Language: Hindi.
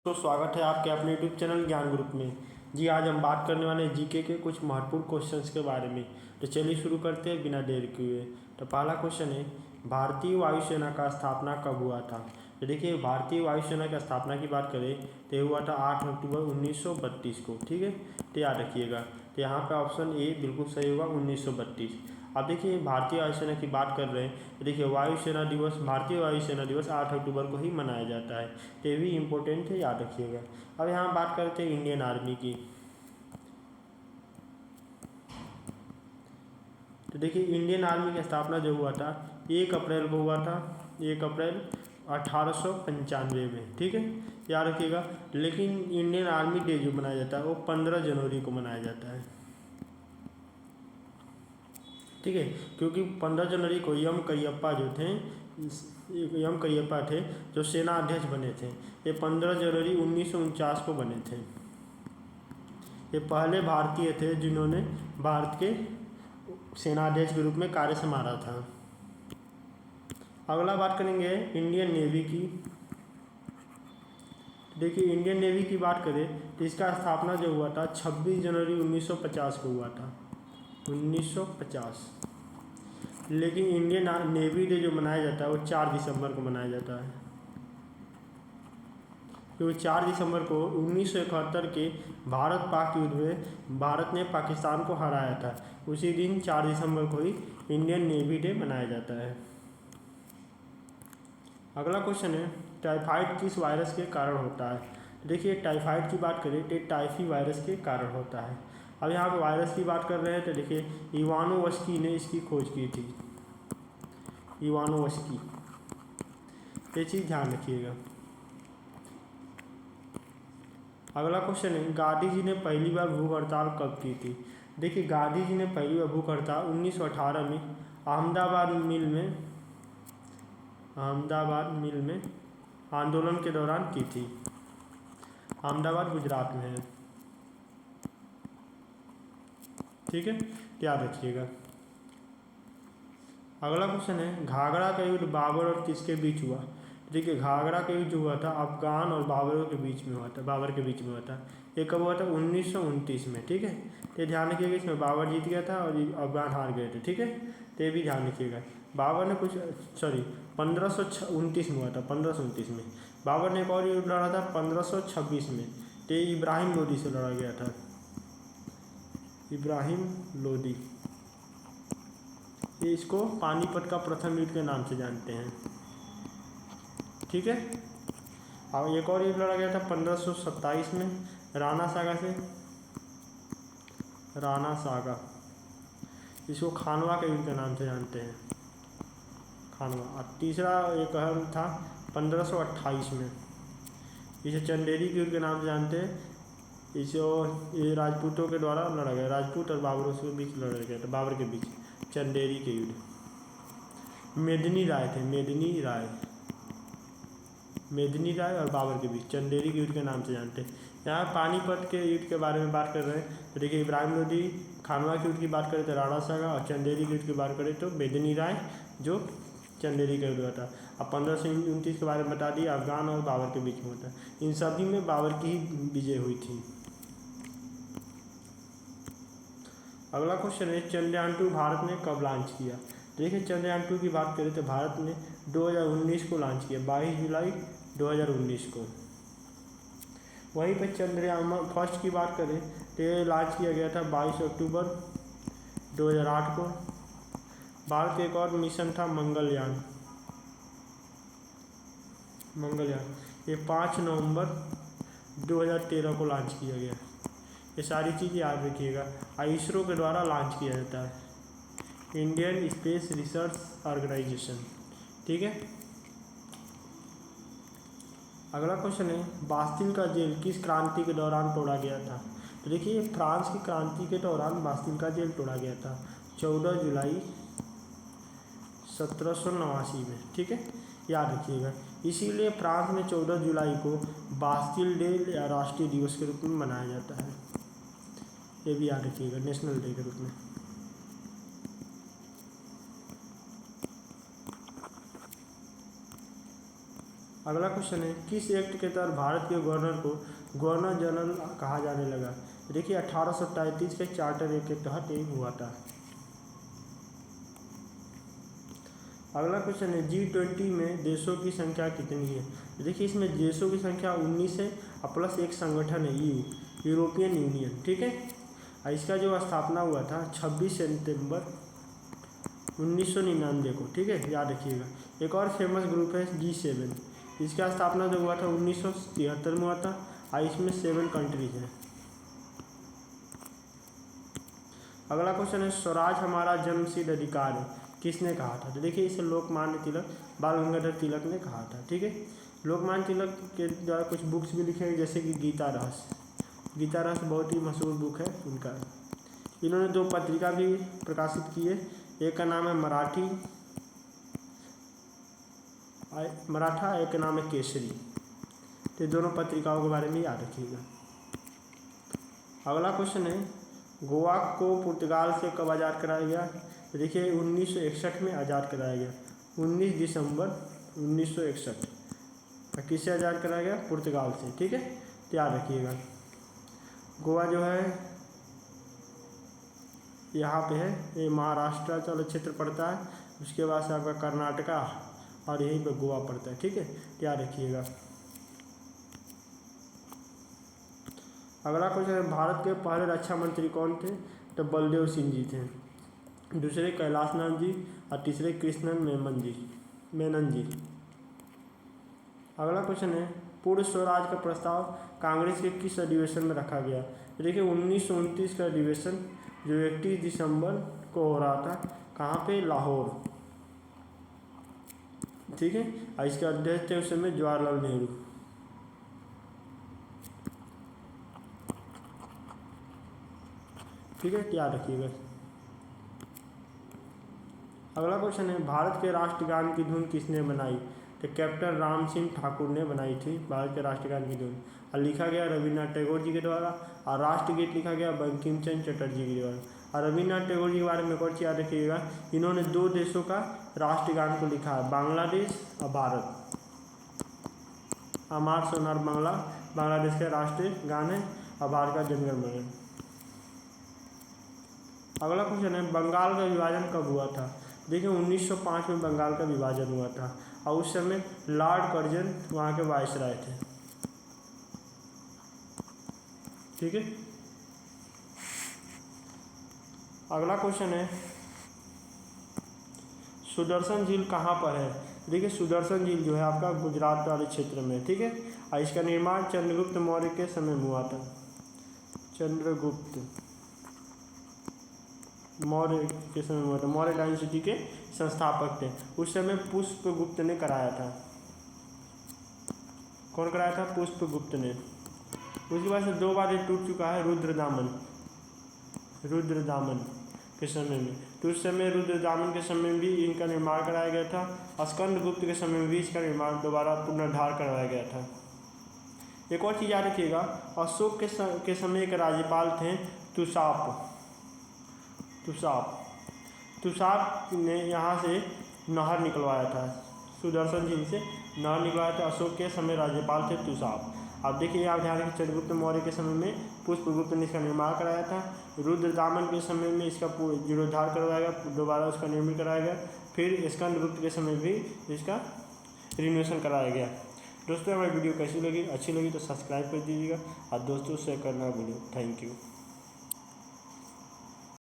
तो स्वागत है आपके अपने यूट्यूब चैनल ज्ञान ग्रुप में। जी आज हम बात करने वाले हैं जीके के कुछ महत्वपूर्ण क्वेश्चंस के बारे में। तो चलिए शुरू करते हैं बिना देर किए। तो पहला क्वेश्चन है, भारतीय वायुसेना का स्थापना कब हुआ था। तो देखिए, भारतीय वायुसेना की स्थापना की बात करें तो ये हुआ था 8 अक्टूबर 1932 को। ठीक है, तो याद रखिएगा। तो यहाँ पर ऑप्शन ए बिल्कुल सही होगा, 1932। अब देखिए, भारतीय वायुसेना की बात कर रहे हैं तो देखिए, वायुसेना दिवस, भारतीय वायुसेना दिवस 8 अक्टूबर को ही मनाया जाता है। तो ये भी इम्पोर्टेंट है, याद रखिएगा। अब यहाँ बात करते हैं इंडियन आर्मी की। तो देखिए, इंडियन आर्मी की स्थापना जो हुआ था 1 अप्रैल को हुआ था, 1 अप्रैल 1895 में। ठीक है, याद रखिएगा। लेकिन इंडियन आर्मी डे जो मनाया जाता है वो 15 जनवरी को मनाया जाता है। ठीक है, क्योंकि 15 जनवरी को यम करियप्पा जो थे, यम करियप्पा थे जो सेना अध्यक्ष बने थे, ये 15 जनवरी 1949 को बने थे। ये पहले भारतीय थे जिन्होंने भारत के सेनाध्यक्ष के रूप में कार्य संभाला था। अगला बात करेंगे इंडियन नेवी की। देखिए, इंडियन नेवी की बात करें तो इसका स्थापना जो हुआ था 26 जनवरी 1950 को हुआ था, 1950। लेकिन इंडियन नेवी डे जो मनाया जाता है वो 4 दिसंबर को मनाया जाता है, क्योंकि 4 दिसंबर को 1971 के भारत पाक युद्ध में भारत ने पाकिस्तान को हराया था। उसी दिन 4 दिसंबर को ही इंडियन नेवी डे मनाया जाता है। अगला क्वेश्चन है, टाइफाइड किस वायरस के कारण होता है। देखिए, टाइफाइड की बात करें तो टाइफी वायरस के कारण होता है। अब यहाँ पर वायरस की बात कर रहे हैं तो देखिए, इवानोवस्की ने इसकी खोज की थी, इवानोवस्की। ये चीज़ ध्यान रखिएगा। अगला क्वेश्चन है, गांधी जी ने पहली बार भूख हड़ताल कब की थी। देखिए, गांधी जी ने पहली बार भूख हड़ताल 1918 में अहमदाबाद मिल में आंदोलन के दौरान की थी। अहमदाबाद गुजरात में है। ठीक है, याद रखिएगा। अगला क्वेश्चन है, घाघरा का युद्ध बाबर और किसके बीच हुआ। देखिए, घाघरा का युद्ध जो हुआ था अफगान और बाबर के बीच में हुआ था। ये कब हुआ था, 1929 में। ठीक है, तो ध्यान रखिएगा, इसमें बाबर जीत गया था और अफगान हार गए थे। ठीक है, तो ये भी ध्यान रखिएगा। बाबर ने 1529 में हुआ था, 1529 में। बाबर ने एक और युद्ध लड़ा था 1526 में, तो ये इब्राहिम लोदी से लड़ा गया था, इब्राहिम लोदी। ये इसको पानीपत का प्रथम युद्ध के नाम से जानते हैं। ठीक है, और एक और युद्ध लड़ा गया था 1527 में राणा सागा से, राणा सागा। इसको खानवा के युद्ध के नाम से जानते हैं, खानवा। और तीसरा एक अहम था 1528 में, इसे चंदेरी के युद्ध के नाम से जानते हैं। ये राजपूतों के द्वारा लड़ा गया, राजपूत और बाबरों के बीच लड़ा गया था, बाबर के बीच चंदेरी के युद्ध। मेदिनी राय थे, मेदिनी राय और बाबर के बीच चंदेरी के युद्ध के नाम से जानते हैं। यहाँ पानीपत के युद्ध के बारे में बात कर रहे हैं तो देखिए, इब्राहिम लोदी। खानवा के युद्ध की बात करें तो राणा सागा, और चंदेरी के युद्ध की बात करें तो मेदिनी राय जो चंदेरी का युद्ध हुआ था। अब 1529 के बारे में बता दिया, अफगान और बाबर के बीच में होता है। इन सभी में बाबर की ही विजय हुई थी। अगला क्वेश्चन है, चंद्रयान 2 भारत ने कब लॉन्च किया। देखिए, चंद्रयान 2 की बात करें तो भारत ने 2019 को लॉन्च किया, 22 जुलाई 2019 को। वहीं पर चंद्रयान फर्स्ट की बात करें तो ये लॉन्च किया गया था 22 अक्टूबर 2008 को। भारत का एक और मिशन था मंगलयान, ये 5 नवंबर 2013 को लॉन्च किया गया। ये सारी चीज़ें याद रखिएगा। इसरो के द्वारा लॉन्च किया जाता है, इंडियन स्पेस रिसर्च ऑर्गेनाइजेशन। ठीक है, अगला क्वेश्चन है, बास्तिल का जेल किस क्रांति के दौरान तोड़ा गया था। तो देखिए, फ्रांस की क्रांति के दौरान बास्तिल का जेल तोड़ा गया था 14 जुलाई 1789 में। ठीक है, याद रखिएगा। इसीलिए फ्रांस में 14 जुलाई को बास्तिल डे या राष्ट्रीय दिवस के रूप में मनाया जाता है। ये भी याद रखिएगा, नेशनल डे के रूप में। अगला क्वेश्चन है, किस एक्ट के तहत भारत के गवर्नर को गवर्नर जनरल कहा जाने लगा? देखिए 1833 के चार्टर एक्ट के तहत ये हुआ था। अगला क्वेश्चन है, G20 में देशों की संख्या कितनी है? देखिए इसमें देशों की संख्या 19 है और प्लस एक संगठन है यूरोपियन यूनियन, ठीक है। और इसका जो स्थापना हुआ था 26 सितंबर 1999 को, ठीक है, याद रखिएगा। एक और फेमस ग्रुप है G7, इसका स्थापना जो हुआ था 1973 में हुआ था और इसमें 7 कंट्रीज हैं। अगला क्वेश्चन है, स्वराज हमारा जन्मसिद्ध अधिकार है, किसने कहा था? तो देखिए इसे लोकमान्य तिलक, बाल गंगाधर तिलक ने कहा था, ठीक है। लोकमान्य तिलक के द्वारा कुछ बुक्स भी लिखे हैं, जैसे कि गीता रहस्य बहुत ही मशहूर बुक है उनका। इन्होंने 2 पत्रिका भी प्रकाशित की है, एक का नाम है मराठा, एक का नाम है केसरी। तो दोनों पत्रिकाओं के बारे में याद रखिएगा। अगला क्वेश्चन है, गोवा को पुर्तगाल से कब आज़ाद कराया गया? तो देखिए 1961 में आज़ाद कराया गया, 19 दिसंबर 1961। किससे आज़ाद कराया गया? पुर्तगाल से, ठीक है, तो याद रखिएगा। गोवा जो है यहाँ पे है, ये महाराष्ट्र चलो क्षेत्र पड़ता है, उसके बाद से आपका कर्नाटका और यहीं पे गोवा पड़ता है, ठीक है, तो याद रखिएगा। अगला क्वेश्चन है, भारत के पहले रक्षा मंत्री कौन थे? तो बलदेव सिंह जी थे, दूसरे कैलाश नाथ जी और तीसरे कृष्णन मेनन जी। अगला क्वेश्चन है, पूर्ण स्वराज का प्रस्ताव कांग्रेस के किस अधिवेशन में रखा गया? देखिए 1929 का अधिवेशन जो 31 दिसंबर को हो रहा था, कहाँ पे? लाहौर, ठीक है। और इसके अध्यक्ष थे उस समय जवाहरलाल नेहरू। ठीक है, याद रखिएगा। अगला क्वेश्चन है, भारत के राष्ट्रगान की धुन किसने बनाई? तो कैप्टन राम सिंह ठाकुर ने बनाई थी भारत के राष्ट्रगान की धुन, और लिखा गया रविन्द्रनाथ टैगोर जी के द्वारा, और राष्ट्रगीत लिखा गया बंकिम चंद्र चटर्जी के द्वारा। और रविन्द्रनाथ टैगोर जी के बारे में एक और चीज़ याद रखिएगा, इन्होंने 2 देशों का राष्ट्रगान को लिखा है, बांग्लादेश और भारत। अमार सोनार बांग्ला बांग्लादेश का राष्ट्रीय गान है और भारत का जनगण मन। अगला क्वेश्चन है, बंगाल का विभाजन कब हुआ था? देखिए 1905 में बंगाल का विभाजन हुआ था, और उस समय लॉर्ड कर्जन वहाँ के वायसराय थे, ठीक है। अगला क्वेश्चन है, सुदर्शन झील कहाँ पर है? देखिए सुदर्शन झील जो है आपका गुजरात वाले क्षेत्र में, ठीक है। और इसका निर्माण चंद्रगुप्त मौर्य के समय में हुआ था। चंद्रगुप्त मौर्य के समय में हुआ था, मौर्य डायनेस्टी के संस्थापक थे। उस समय पुष्पगुप्त ने कराया था। कौन कराया था? पुष्पगुप्त ने। उसके बाद से 2 बार ये टूट चुका है, रुद्रदामन के समय में। तो उस समय रुद्रदामन के समय में भी इनका निर्माण कराया गया था। स्कंदगुप्त के समय में भी इसका निर्माण दोबारा पुनरुद्धार करवाया गया था। एक और चीज़ याद रखिएगा, अशोक के समय एक राज्यपाल थे तुषाप ने यहाँ से नहर निकलवाया था, सुदर्शन झील से नहर निकलवाया था। अशोक के समय राज्यपाल थे तुषाप। अब देखिए आप ध्यान रखिए, चंद्रगुप्त मौर्य के समय में पुष्पगुप्त ने इसका निर्माण कराया था। रुद्रदामन के समय में इसका जीर्णोद्धार करवाया गया, दोबारा उसका निर्माण कराया गया। फिर स्कंदगुप्त के समय भी इसका रिनोवेशन कराया गया। दोस्तों हमारी वीडियो कैसी लगी? अच्छी लगी तो सब्सक्राइब कर दीजिएगा और दोस्तों शेयर करना भूलिए। Thank you.